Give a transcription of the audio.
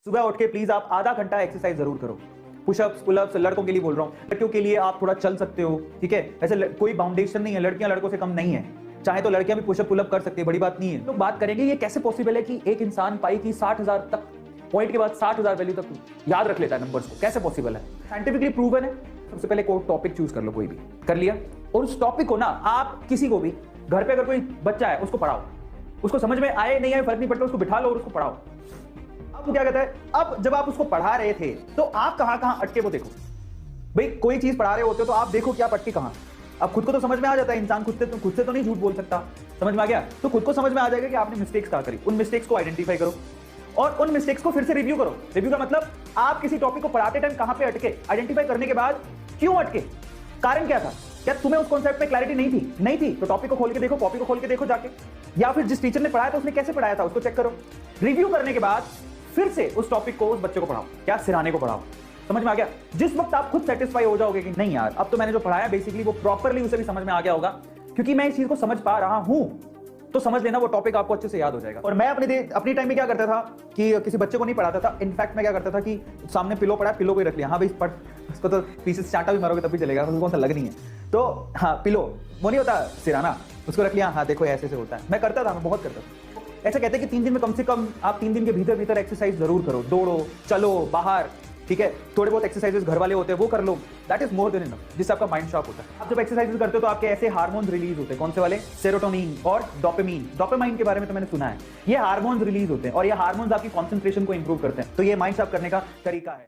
सुबह उठ के प्लीज आप आधा घंटा एक्सरसाइज जरूर करो। पुशअप्स, पुलअप्स, लड़कों के लिए बोल रहा हूँ, लड़कियों के लिए आप थोड़ा चल सकते हो, ठीक है। ऐसे कोई बाउंडेशन नहीं है, लड़कियां लड़कों से कम नहीं है, चाहे तो लड़कियां भी पुशअप पुलअप कर सकती है, बड़ी बात नहीं है। लोग बात करेंगे ये कैसे पॉसिबल है कि एक इंसान पाई की 60,000 तक पॉइंट के बाद 60,000 वैल्यू तक याद रख लेता है नंबर्स को, कैसे पॉसिबल है? साइंटिफिकली प्रूवन है। सबसे पहले कोई टॉपिक चूज कर लो, कोई भी कर लिया, और उस टॉपिक को ना आप किसी को भी घर पे अगर कोई बच्चा है उसको पढ़ाओ, उसको समझ में आए नहीं आए फर्क नहीं पड़ता, उसको बिठा लो और उसको पढ़ाओ। अब वो क्या कहता है, अब जब आप उसको पढ़ा रहे थे तो आप कहां कहां अटके वो देखो। भाई कोई चीज पढ़ा रहे होते हो तो आप देखो क्या अटके कहां। अब खुद को तो समझ में आ जाता है, इंसान खुद से तो नहीं झूठ बोल सकता, समझ में आ गया? तो खुद को समझ में आ जाएगा कि आपने मिस्टेक्स कहां करी। उन मिस्टेक्स को आइडेंटिफाई करो और उन मिस्टेक्स को फिर से रिव्यू करो। रिव्यू का मतलब आप किसी टॉपिक को पढ़ाते टाइम कहां पे अटके, आइडेंटिफाई करने के बाद क्यों अटके, कारण क्या था, क्या तुम्हें उस कॉन्सेप्ट पे क्लैरिटी नहीं थी तो टॉपिक को खोल के देखो, कॉपी को खोल के देखो जाके, या फिर जिस टीचर ने पढ़ाया था उसने कैसे पढ़ाया था उसको चेक करो। रिव्यू करने के बाद फिर से उस टॉपिक को उस बच्चे को पढ़ाओ, क्या सिराने को पढ़ाओ। समझ में आ गया? जिस वक्त आप खुद सेटिस्फाई हो जाओगे कि नहीं यार अब तो मैंने जो पढ़ाया बेसिकली वो प्रॉपर्ली उसे भी समझ में आ गया होगा, क्योंकि मैं इस चीज को समझ पा रहा हूं, तो समझ लेना वो टॉपिक आपको अच्छे से याद हो जाएगा। और मैं अपनी टाइम में क्या करता था कि किसी बच्चे को नहीं पढ़ाता था, इनफैक्ट मैं क्या करता था कि सामने पिलो पड़ा, पिलो को ही रख लिया, हाँ भाई पढ़, उसको तो पीसेस चाटा भी मारोगे तब भी चलेगा, उसको कौन सा लग नहीं है, तो हाँ पिलो वो नहीं होता सिराना, उसको रख लिया, हाँ देखो ऐसे से होता है। मैं करता था, मैं बहुत करता था। ऐसा कहते हैं कि 3 दिन में कम से कम आप 3 दिन के भीतर एक्सरसाइज जरूर करो, दौड़ो, चलो बाहर, ठीक है, थोड़े बहुत एक्सरसाइजेस घर वाले होते हैं वो कर लो, that is more than enough, जिससे आपका माइंड शार्प होता है। आप जब एक्सरसाइजेस करते हो तो आपके ऐसे हार्मोन्स रिलीज होते हैं, कौन से वाले? सेरोटोनिन और डोपामाइन। डोपामाइन के बारे में तो मैंने सुना है, ये हार्मोन्स रिलीज होते हैं और ये हार्मोन्स आपकी कॉन्सेंट्रेशन को इंप्रूव करते हैं, तो ये माइंड शार्प करने का तरीका है।